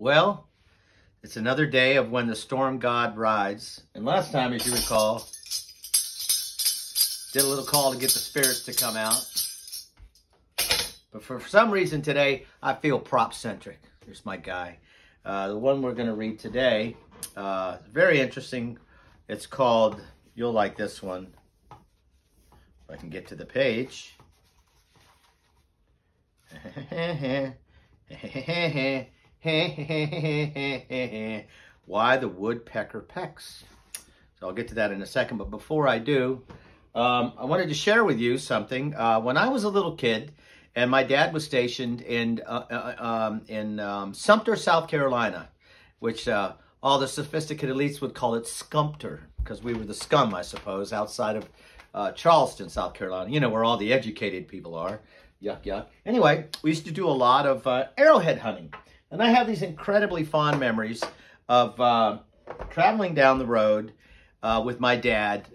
Well, it's another day of when the storm god rides. And last time, as you recall, did a little call to get the spirits to come out. But for some reason today, I feel prop-centric. Here's my guy. The one we're going to read today, very interesting. It's called, you'll like this one. If I can get to the page. Why the Woodpecker Pecks. So I'll get to that in a second, but before I do, I wanted to share with you something. When I was a little kid, and my dad was stationed in Sumter, South Carolina, which all the sophisticated elites would call it Scumpter, because we were the scum, I suppose, outside of Charleston, South Carolina. You know, where all the educated people are. Yuck, yuck. Anyway, we used to do a lot of arrowhead hunting. And I have these incredibly fond memories of traveling down the road with my dad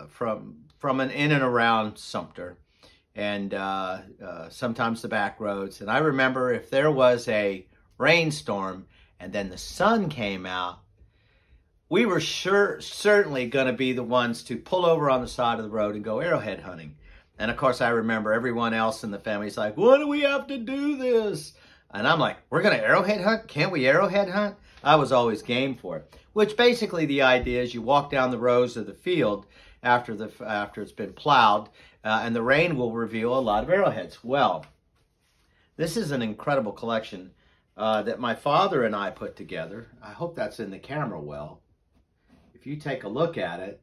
from and in and around Sumter. And sometimes the back roads. And I remember if there was a rainstorm and then the sun came out, we were certainly going to be the ones to pull over on the side of the road and go arrowhead hunting. And of course, I remember everyone else in the family is like, "Why do we have to do this?" And I'm like, "We're going to arrowhead hunt? Can't we arrowhead hunt?" I was always game for it. Which basically the idea is you walk down the rows of the field after it's been plowed, and the rain will reveal a lot of arrowheads. Well, this is an incredible collection that my father and I put together. I hope that's in the camera well. If you take a look at it,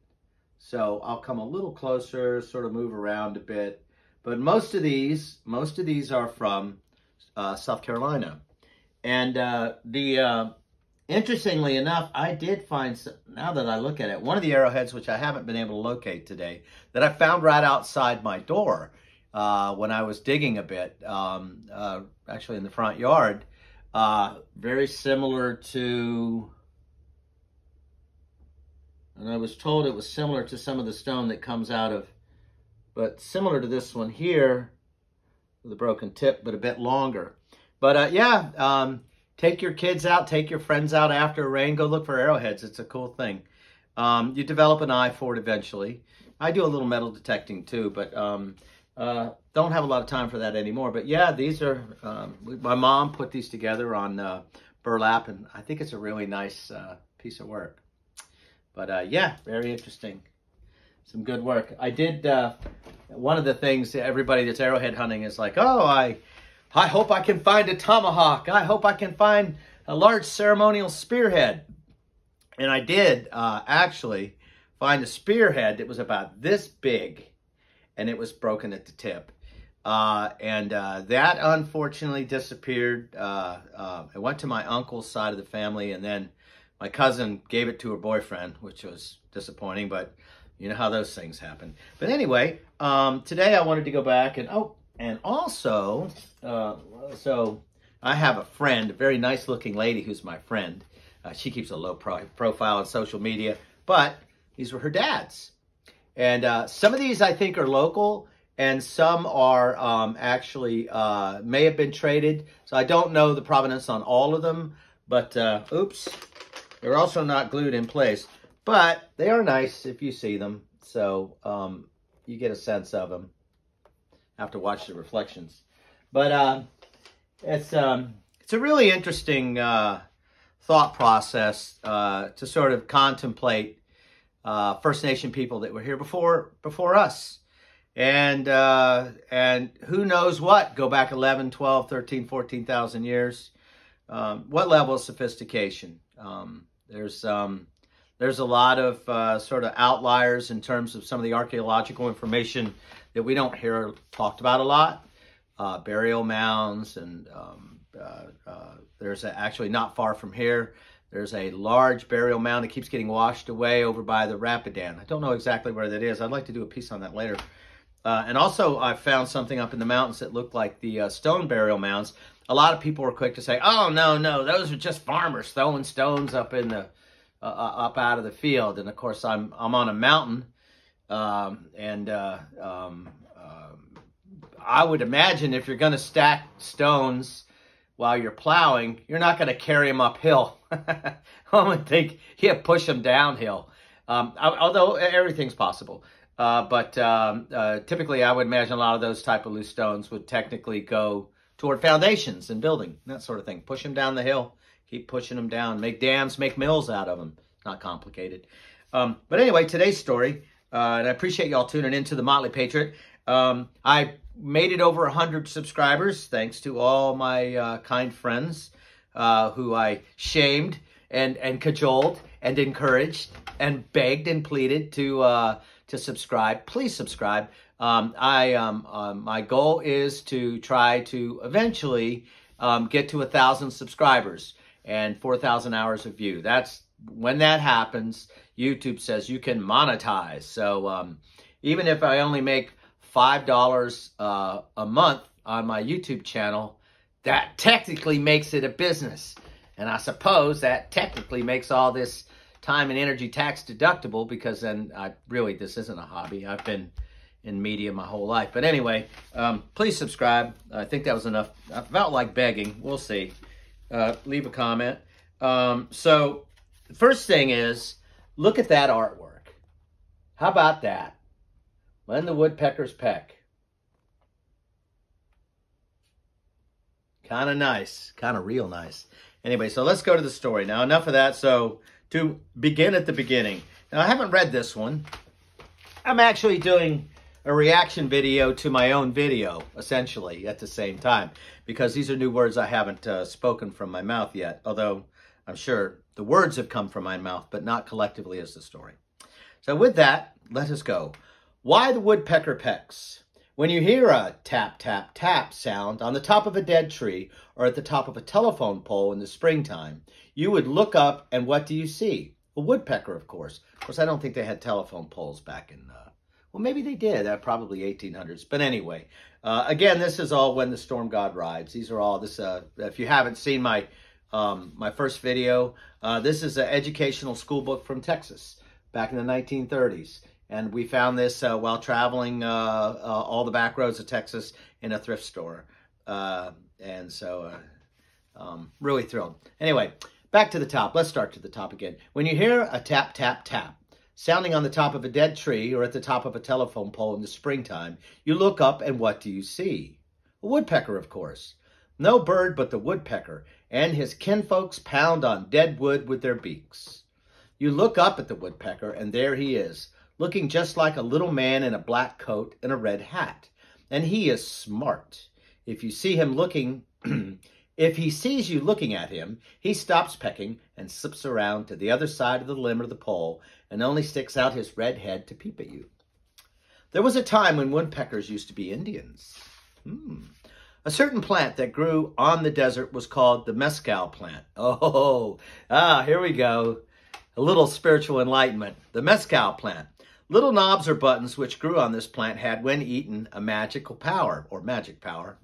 so I'll come a little closer, sort of move around a bit. But most of these are from South Carolina. And interestingly enough, I did find, now that I look at it, one of the arrowheads, which I haven't been able to locate today, that I found right outside my door when I was digging a bit, actually in the front yard, very similar to, and I was told it was similar to some of the stone that comes out of, but similar to this one here, with a broken tip, but a bit longer. But yeah, take your kids out, take your friends out after a rain, go look for arrowheads. It's a cool thing. You develop an eye for it eventually. I do a little metal detecting too, but don't have a lot of time for that anymore. But yeah, these are, my mom put these together on burlap, and I think it's a really nice piece of work. But yeah, very interesting. Some good work. I did, one of the things everybody that's arrowhead hunting is like, oh, I hope I can find a tomahawk. I hope I can find a large ceremonial spearhead. And I did actually find a spearhead that was about this big, and it was broken at the tip. And that unfortunately disappeared. It went to my uncle's side of the family, and then my cousin gave it to her boyfriend, which was disappointing, but you know how those things happen. But anyway, today I wanted to go back and, and also, so I have a friend, a very nice looking lady who's my friend. She keeps a low profile on social media, but these were her dad's. And some of these I think are local, and some are actually may have been traded. So I don't know the provenance on all of them, but oops. They're also not glued in place, but they are nice if you see them. So you get a sense of them. Have to watch the reflections. But it's a really interesting thought process to sort of contemplate First Nation people that were here before us. And who knows what, go back 11, 12, 13, 14,000 years. What level of sophistication? There's a lot of sort of outliers in terms of some of the archaeological information that we don't hear talked about a lot. Burial mounds, and there's actually not far from here, there's a large burial mound that keeps getting washed away over by the Rapidan. I don't know exactly where that is. I'd like to do a piece on that later. And also I found something up in the mountains that looked like the stone burial mounds. A lot of people were quick to say, "Oh, no, those are just farmers throwing stones up in the up out of the field." And of course, I'm on a mountain, and I would imagine if you're going to stack stones while you're plowing, you're not going to carry them uphill. I would think you push them downhill. Although everything's possible. Typically, I would imagine a lot of those type of loose stones would technically go toward foundations and building, that sort of thing. Push them down the hill, keep pushing them down, make dams, make mills out of them. Not complicated. But anyway, today's story, and I appreciate y'all tuning into the Motley Patriot. I made it over 100 subscribers, thanks to all my kind friends who I shamed and cajoled and encouraged and begged and pleaded to subscribe. Please subscribe. My goal is to try to eventually get to 1,000 subscribers and 4,000 hours of view. That's when that happens. YouTube says you can monetize. So even if I only make $5 a month on my YouTube channel, that technically makes it a business. And I suppose that technically makes all this time and energy tax deductible, because then this isn't a hobby. I've been in media my whole life. But anyway, please subscribe. I think that was enough. I felt like begging. We'll see. Leave a comment. So the first thing is, look at that artwork. How about that? When the Woodpeckers peck. Kind of nice. Kind of real nice. Anyway, so let's go to the story. Now, enough of that. So, to begin at the beginning. Now, I haven't read this one. I'm actually doing a reaction video to my own video, essentially, at the same time. Because these are new words I haven't spoken from my mouth yet. Although, I'm sure the words have come from my mouth, but not collectively as the story. So, with that, let us go. Why the Woodpecker Pecks? When you hear a tap, tap, tap sound on the top of a dead tree or at the top of a telephone pole in the springtime, you would look up, and what do you see? A woodpecker, of course. Of course, I don't think they had telephone poles back in, well, maybe they did, probably 1800s. But anyway, again, this is all When the Storm God Rides. These are all, if you haven't seen my first video, this is an educational school book from Texas back in the 1930s. And we found this while traveling all the back roads of Texas in a thrift store. And so, really thrilled. Anyway, back to the top. Let's start to the top again. When you hear a tap, tap, tap, sounding on the top of a dead tree or at the top of a telephone pole in the springtime, you look up, and what do you see? A woodpecker, of course. No bird but the woodpecker and his kinfolks pound on dead wood with their beaks. You look up at the woodpecker, and there he is, looking just like a little man in a black coat and a red hat. And he is smart. If you see him looking, if he sees you looking at him, he stops pecking and slips around to the other side of the limb or the pole and only sticks out his red head to peep at you. There was a time when woodpeckers used to be Indians. A certain plant that grew on the desert was called the Mezcal Plant. Here we go. A little spiritual enlightenment. The Mezcal Plant. Little knobs or buttons which grew on this plant had, when eaten, a magical power, or magic power.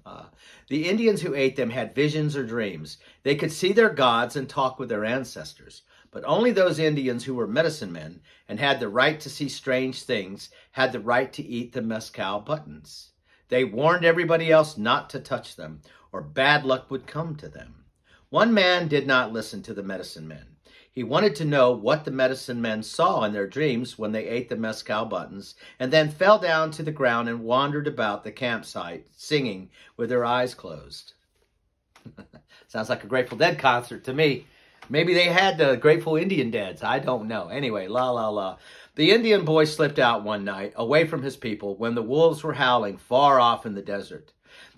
The Indians who ate them had visions or dreams. They could see their gods and talk with their ancestors. But only those Indians who were medicine men and had the right to see strange things had the right to eat the mezcal buttons. They warned everybody else not to touch them, or bad luck would come to them. One man did not listen to the medicine men. He wanted to know what the medicine men saw in their dreams when they ate the mezcal buttons, and then fell down to the ground and wandered about the campsite, singing with their eyes closed. Sounds like a Grateful Dead concert to me. Maybe they had the Grateful Indian Deads. I don't know. Anyway, la la la. The Indian boy slipped out one night, away from his people, when the wolves were howling far off in the desert,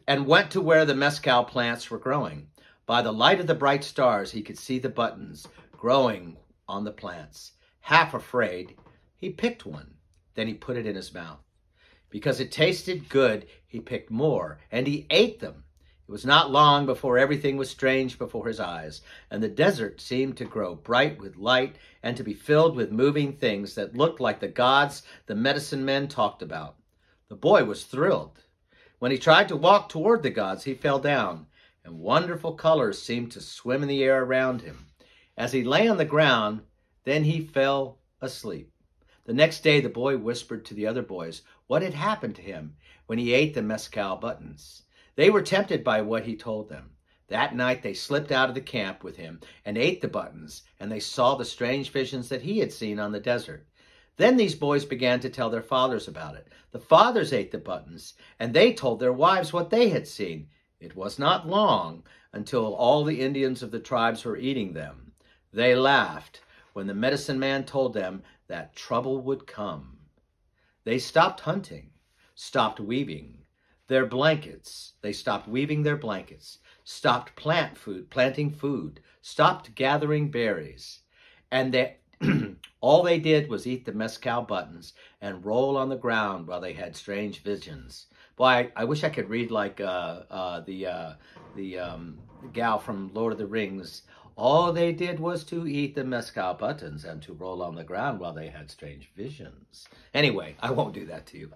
and went to where the mezcal plants were growing. By the light of the bright stars, he could see the buttons growing on the plants. Half afraid, he picked one. Then he put it in his mouth. Because it tasted good, he picked more, and he ate them. It was not long before everything was strange before his eyes, and the desert seemed to grow bright with light and to be filled with moving things that looked like the gods the medicine men talked about. The boy was thrilled. When he tried to walk toward the gods, he fell down, and wonderful colors seemed to swim in the air around him. As he lay on the ground, then he fell asleep. The next day, the boy whispered to the other boys what had happened to him when he ate the mezcal buttons. They were tempted by what he told them. That night they slipped out of the camp with him and ate the buttons, and they saw the strange visions that he had seen on the desert. Then these boys began to tell their fathers about it. The fathers ate the buttons, and they told their wives what they had seen. It was not long until all the Indians of the tribes were eating them. They laughed when the medicine man told them that trouble would come. They stopped hunting, stopped weaving their blankets. They stopped weaving their blankets, stopped planting food, stopped gathering berries. And all they did was eat the mezcal buttons and roll on the ground while they had strange visions. Boy, I wish I could read like the gal from Lord of the Rings. All they did was to eat the mezcal buttons and to roll on the ground while they had strange visions. Anyway, I won't do that to you.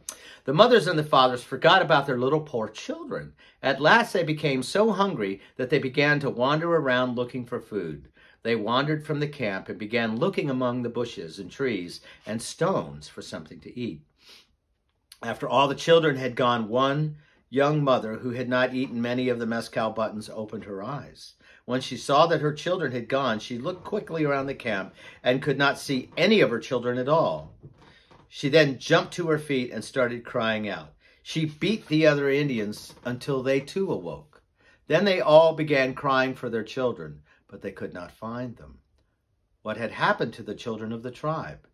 The mothers and the fathers forgot about their little poor children. At last they became so hungry that they began to wander around looking for food. They wandered from the camp and began looking among the bushes and trees and stones for something to eat. After all the children had gone, one young mother who had not eaten many of the mezcal buttons opened her eyes. When she saw that her children had gone, she looked quickly around the camp and could not see any of her children at all. She then jumped to her feet and started crying out. She beat the other Indians until they too awoke. Then they all began crying for their children, but they could not find them. What had happened to the children of the tribe?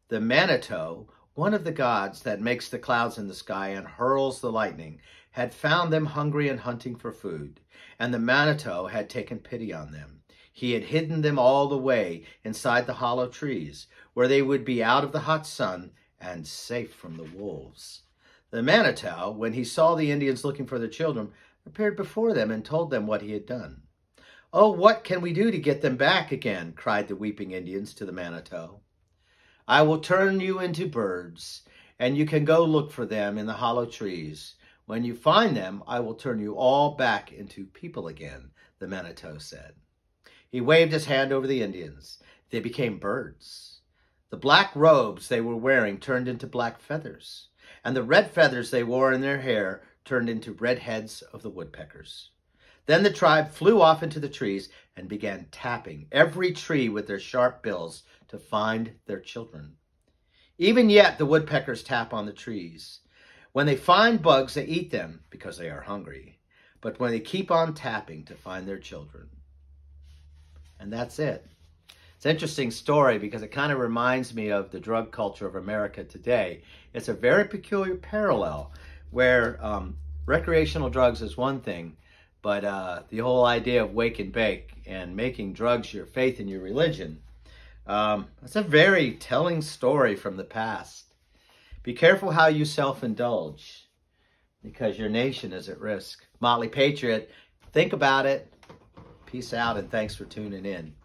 The Manitou, one of the gods that makes the clouds in the sky and hurls the lightning, had found them hungry and hunting for food, and the Manitou had taken pity on them. He had hidden them all the way inside the hollow trees, where they would be out of the hot sun and safe from the wolves. The Manitou, when he saw the Indians looking for their children, appeared before them and told them what he had done. "Oh, what can we do to get them back again?" cried the weeping Indians to the Manitou. "I will turn you into birds, and you can go look for them in the hollow trees. When you find them, I will turn you all back into people again," the Manitou said. He waved his hand over the Indians. They became birds. The black robes they were wearing turned into black feathers, and the red feathers they wore in their hair turned into red heads of the woodpeckers. Then the tribe flew off into the trees and began tapping every tree with their sharp bills to find their children. Even yet, the woodpeckers tap on the trees. When they find bugs, they eat them because they are hungry. But when they keep on tapping to find their children. And that's it. It's an interesting story because it kind of reminds me of the drug culture of America today. It's a very peculiar parallel where recreational drugs is one thing, but the whole idea of wake and bake and making drugs your faith and your religion, it's a very telling story from the past. Be careful how you self-indulge because your nation is at risk. Motley Patriot, think about it. Peace out and thanks for tuning in.